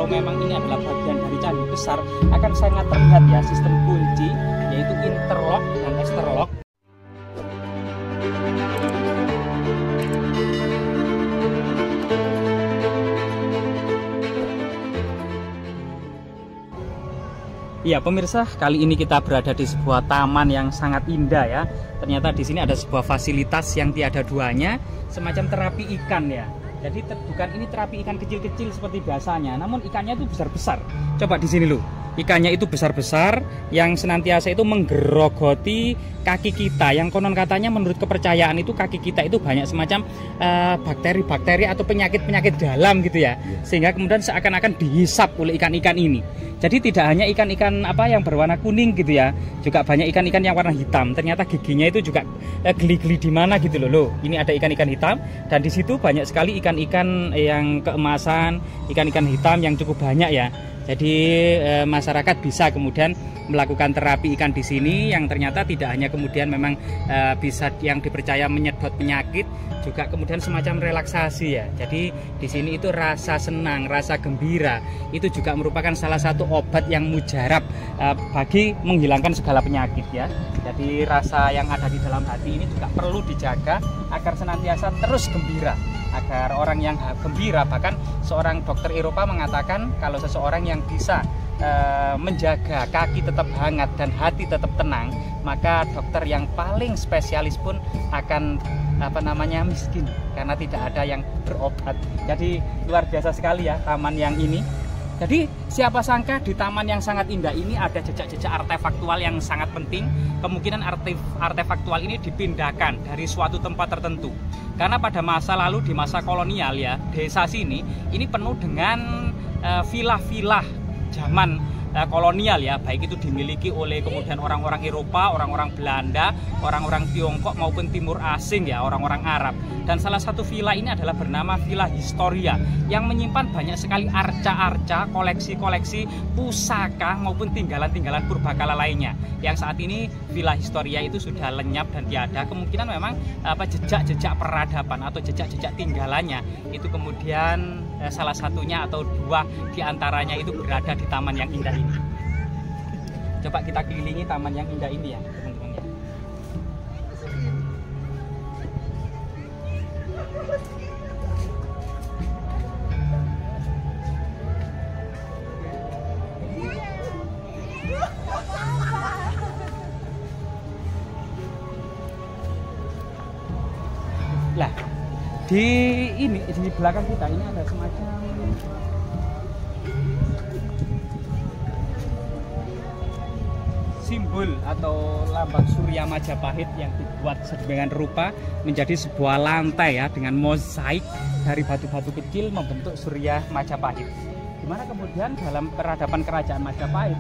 kalau memang ini adalah bagian dari candi besar, akan sangat terlihat ya sistem kunci, yaitu interlock dan exterlock. Ya pemirsa, kali ini kita berada di sebuah taman yang sangat indah ya. Ternyata di sini ada sebuah fasilitas yang tiada duanya, semacam terapi ikan ya. Jadi bukan ini terapi ikan kecil-kecil seperti biasanya, namun ikannya itu besar-besar. Coba di sini loh, ikannya itu besar-besar yang senantiasa itu menggerogoti kaki kita. Yang konon katanya menurut kepercayaan itu kaki kita itu banyak semacam bakteri-bakteri atau penyakit-penyakit dalam gitu ya. Sehingga kemudian seakan-akan dihisap oleh ikan-ikan ini. Jadi tidak hanya ikan-ikan apa yang berwarna kuning gitu ya, juga banyak ikan-ikan yang warna hitam. Ternyata giginya itu juga geli-geli di mana gitu loh. Ini ada ikan-ikan hitam dan di situ banyak sekali ikan-ikan yang keemasan, ikan-ikan hitam yang cukup banyak ya. Jadi masyarakat bisa kemudian melakukan terapi ikan di sini yang ternyata tidak hanya kemudian memang bisa yang dipercaya menyedot penyakit, juga kemudian semacam relaksasi ya. Jadi di sini itu rasa senang, rasa gembira itu juga merupakan salah satu obat yang mujarab bagi menghilangkan segala penyakit ya. Jadi rasa yang ada di dalam hati ini juga perlu dijaga agar senantiasa terus gembira, agar orang yang gembira, bahkan seorang dokter Eropa mengatakan kalau seseorang yang bisa menjaga kaki tetap hangat dan hati tetap tenang, maka dokter yang paling spesialis pun akan miskin karena tidak ada yang berobat. Jadi luar biasa sekali ya taman yang ini. Jadi siapa sangka di taman yang sangat indah ini ada jejak-jejak artefaktual yang sangat penting. Kemungkinan artefaktual ini dipindahkan dari suatu tempat tertentu. Karena pada masa lalu di masa kolonial ya, desa sini ini penuh dengan villa-villa zaman kolonial ya, baik itu dimiliki oleh kemudian orang-orang Eropa, orang-orang Belanda, orang-orang Tiongkok maupun Timur Asing ya, orang-orang Arab. Dan salah satu villa ini adalah bernama Villa Historia yang menyimpan banyak sekali arca-arca, koleksi-koleksi pusaka maupun tinggalan-tinggalan purbakala lainnya. Yang saat ini Villa Historia itu sudah lenyap dan tiada. Kemungkinan memang jejak-jejak peradaban atau jejak-jejak tinggalannya itu kemudian salah satunya atau dua diantaranya itu berada di taman yang indah ini. Coba kita kelilingi taman yang indah ini ya teman-teman ya. Lah, di belakang kita ini ada semacam simbol atau lambang Surya Majapahit yang dibuat sedemikian rupa menjadi sebuah lantai ya dengan mozaik dari batu-batu kecil membentuk Surya Majapahit. Dimana kemudian dalam peradaban kerajaan Majapahit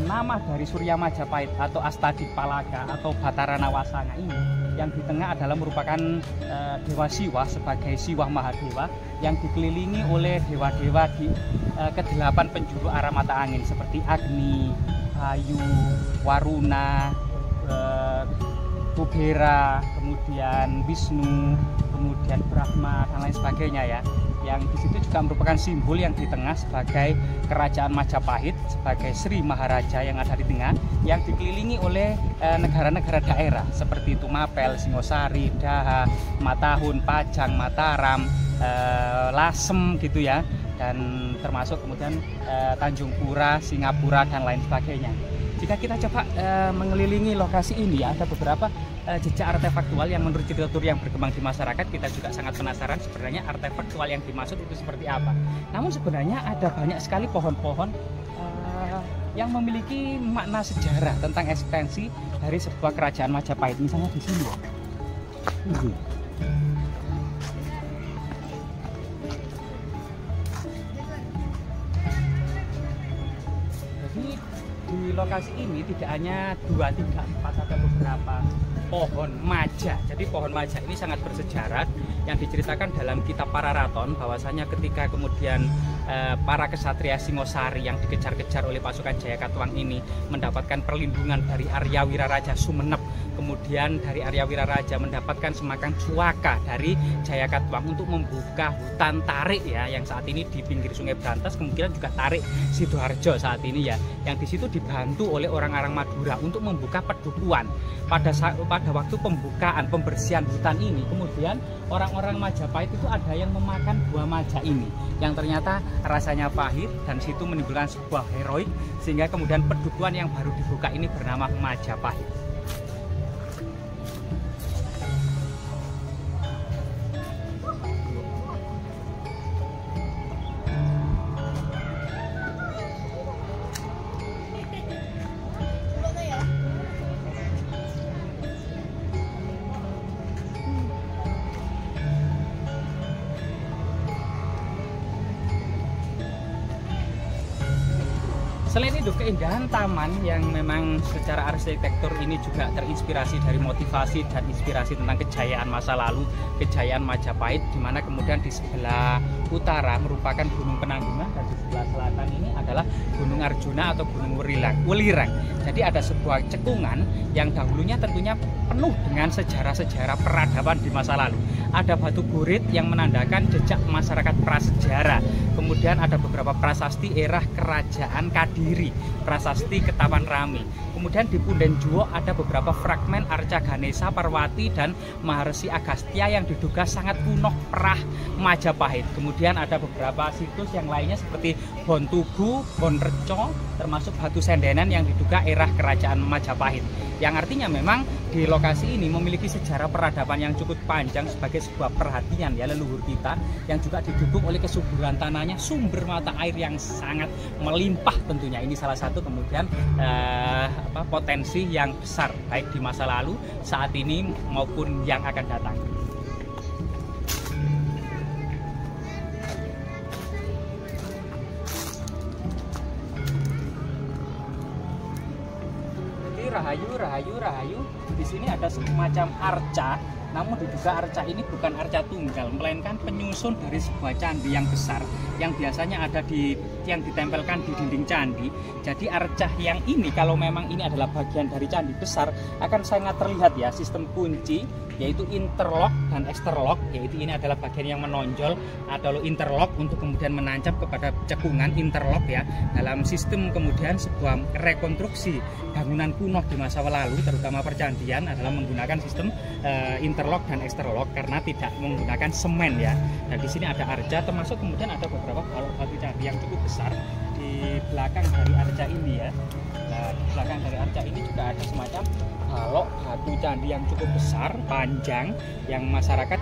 nama dari Surya Majapahit atau Astadipalaka atau Batara Nawasanga ini yang di tengah adalah merupakan Dewa Siwa sebagai Siwa Mahadewa yang dikelilingi oleh dewa-dewa di kedelapan penjuru arah mata angin seperti Agni, Bayu, Waruna, Kubera, kemudian Wisnu, kemudian Brahma dan lain sebagainya ya. Yang di situ juga merupakan simbol yang di tengah sebagai kerajaan Majapahit, sebagai Sri Maharaja yang ada di tengah, yang dikelilingi oleh negara-negara daerah seperti Tumapel, Singosari, Daha, Matahun, Pajang, Mataram, Lasem gitu ya, dan termasuk kemudian Tanjung Pura, Singapura dan lain sebagainya. Jika kita coba mengelilingi lokasi ini ya, ada beberapa jejak artefaktual yang menurut literatur yang berkembang di masyarakat. Kita juga sangat penasaran sebenarnya artefaktual yang dimaksud itu seperti apa. Namun sebenarnya ada banyak sekali pohon-pohon yang memiliki makna sejarah tentang eksistensi dari sebuah kerajaan Majapahit. Misalnya di sini ya. Jadi di lokasi ini tidak hanya 2, 3, 4 atau beberapa pohon maja. Jadi pohon maja ini sangat bersejarah yang diceritakan dalam kitab Pararaton, bahwasanya ketika kemudian para kesatria Singosari yang dikejar-kejar oleh pasukan Jayakatwang ini mendapatkan perlindungan dari Arya Wiraraja Sumenep, kemudian dari Arya Wiraraja mendapatkan semakan cuaka dari Jayakatwang untuk membuka hutan tarik ya, yang saat ini di pinggir Sungai Brantas, kemungkinan juga tarik Sidoarjo saat ini ya, yang di situ dibantu oleh orang-orang Madura untuk membuka pedukuhan. Pada waktu pembersihan hutan ini, kemudian orang-orang Majapahit itu ada yang memakan buah maja ini, yang ternyata rasanya pahit, dan situ menimbulkan sebuah heroik, sehingga kemudian pedukuhan yang baru dibuka ini bernama Majapahit. Selain itu, keindahan taman yang memang secara arsitektur ini juga terinspirasi dari motivasi dan inspirasi tentang kejayaan masa lalu, kejayaan Majapahit, di mana kemudian di sebelah utara merupakan Gunung Penanggungan dan di sebelah selatan ini adalah Gunung Arjuna atau Gunung Welirang. Jadi ada sebuah cekungan yang dahulunya tentunya penuh dengan sejarah-sejarah peradaban di masa lalu. Ada batu burit yang menandakan jejak masyarakat prasejarah. Kemudian ada beberapa prasasti era kerajaan Kadiri, prasasti Ketapan Rami. Kemudian di Punden Juwo ada beberapa fragmen Arca Ganesa, Parwati, dan Maharsi Agastya yang diduga sangat kuno perah Majapahit. Kemudian ada beberapa situs yang lainnya seperti Bon Tugu, Bon Reco, termasuk batu sendenan yang diduga era kerajaan Majapahit. Yang artinya memang di lokasi ini memiliki sejarah peradaban yang cukup panjang sebagai sebuah perhatian ya leluhur kita, yang juga didukung oleh kesuburan tanahnya, sumber mata air yang sangat melimpah tentunya. Ini salah satu kemudian potensi yang besar baik di masa lalu, saat ini maupun yang akan datang. Rahayu. Di sini ada semacam arca, namun diduga arca ini bukan arca tunggal, melainkan penyusun dari sebuah candi yang besar yang biasanya ada yang ditempelkan di dinding candi. Jadi arca yang ini, kalau memang ini adalah bagian dari candi besar, akan sangat terlihat ya sistem kunci, yaitu interlock dan exterlock, yaitu ini adalah bagian yang menonjol atau interlock untuk kemudian menancap kepada cekungan, interlock ya, dalam sistem kemudian sebuah rekonstruksi bangunan kuno di masa lalu, terutama percandian, adalah menggunakan sistem interlock dan exterlock karena tidak menggunakan semen ya. Dan di sini ada arca, termasuk kemudian ada beberapa balok batu candi yang cukup besar di belakang dari arca ini ya. Nah, di belakang dari arca ini juga ada semacam balok batu candi yang cukup besar, panjang, yang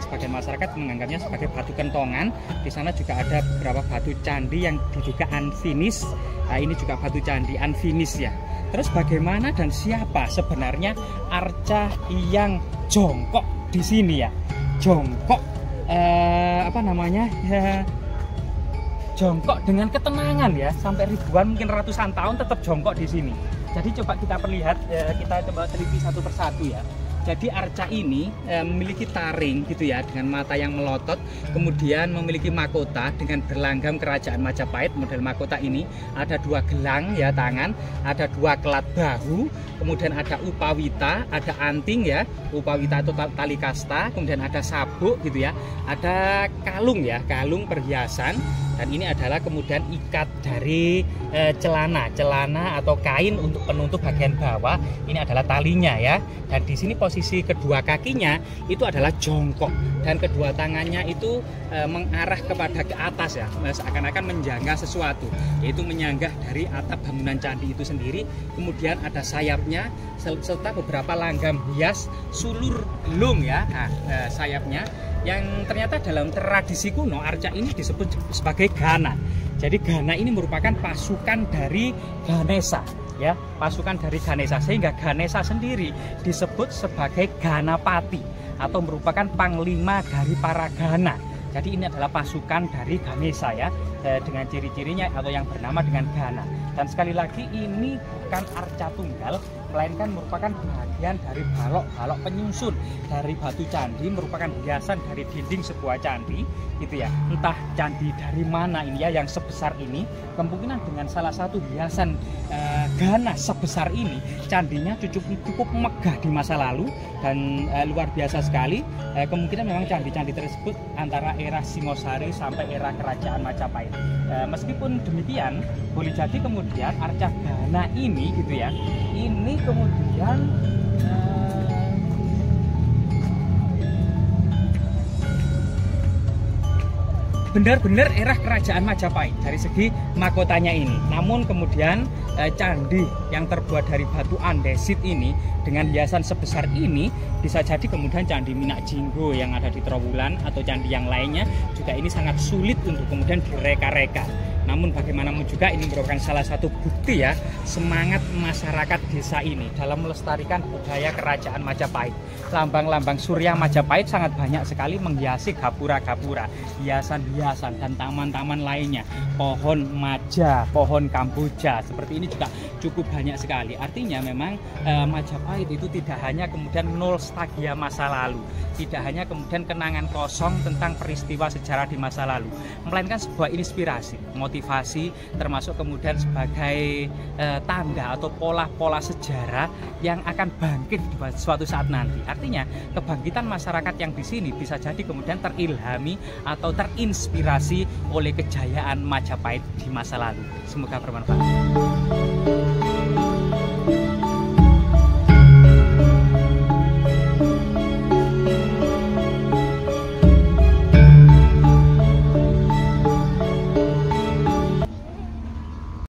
sebagian masyarakat menganggapnya sebagai batu kentongan. Di sana juga ada beberapa batu candi yang diduga unfinished. Nah, ini juga batu candi unfinished ya. Terus bagaimana dan siapa sebenarnya arca yang jongkok di sini ya? Jongkok jongkok dengan ketenangan ya, sampai ribuan mungkin ratusan tahun tetap jongkok di sini. Jadi coba kita perlihat, kita coba teliti satu persatu ya. Jadi arca ini memiliki taring gitu ya, dengan mata yang melotot, kemudian memiliki mahkota dengan berlanggam kerajaan Majapahit. Model mahkota ini ada 2 gelang ya tangan, ada 2 kelat bahu, kemudian ada upawita, ada anting ya, upawita itu tali kasta, kemudian ada sabuk gitu ya, ada kalung ya, kalung perhiasan. Dan ini adalah kemudian ikat dari celana atau kain untuk penutup bagian bawah. Ini adalah talinya ya. Dan di sini posisi kedua kakinya itu adalah jongkok, dan kedua tangannya itu mengarah kepada ke atas ya, seakan-akan menjangga sesuatu, yaitu menyanggah dari atap bangunan candi itu sendiri. Kemudian ada sayapnya serta beberapa langgam hias sulur gelung ya, sayapnya, yang ternyata dalam tradisi kuno arca ini disebut sebagai Gana. Jadi Gana ini merupakan pasukan dari Ganesa ya, pasukan dari Ganesa, sehingga Ganesa sendiri disebut sebagai Ganapati atau merupakan panglima dari para Gana. Jadi ini adalah pasukan dari Ganesa ya, dengan ciri-cirinya atau yang bernama dengan Gana. Dan sekali lagi ini bukan arca tunggal, melainkan merupakan bagian dari balok-balok penyusun dari batu candi, merupakan hiasan dari dinding sebuah candi gitu ya. Entah candi dari mana ini ya yang sebesar ini, kemungkinan dengan salah satu hiasan ganas sebesar ini, candinya cukup megah di masa lalu dan luar biasa sekali. Kemungkinan memang candi-candi tersebut antara era Singosari sampai era Kerajaan Majapahit. Meskipun demikian, boleh jadi kemudian Arcagana ini gitu ya, ini kemudian benar-benar era Kerajaan Majapahit dari segi mahkotanya ini. Namun kemudian candi yang terbuat dari batu andesit ini dengan hiasan sebesar ini bisa jadi kemudian Candi Minak Jinggo yang ada di Trowulan atau candi yang lainnya juga ini sangat sulit untuk kemudian direka-reka. Namun bagaimanapun juga ini merupakan salah satu bukti ya semangat masyarakat desa ini dalam melestarikan budaya Kerajaan Majapahit. Lambang-lambang Surya Majapahit sangat banyak sekali menghiasi gapura-gapura, hiasan-hiasan dan taman-taman lainnya. Pohon maja, pohon kamboja seperti ini juga cukup banyak sekali. Artinya memang Majapahit itu tidak hanya kemudian nostalgia masa lalu, tidak hanya kemudian kenangan kosong tentang peristiwa sejarah di masa lalu, melainkan sebuah inspirasi, motivasi, termasuk kemudian sebagai tanda atau pola-pola sejarah yang akan bangkit di suatu saat nanti. Artinya kebangkitan masyarakat yang di sini bisa jadi kemudian terilhami atau terinspirasi oleh kejayaan Majapahit di masa lalu. Semoga bermanfaat.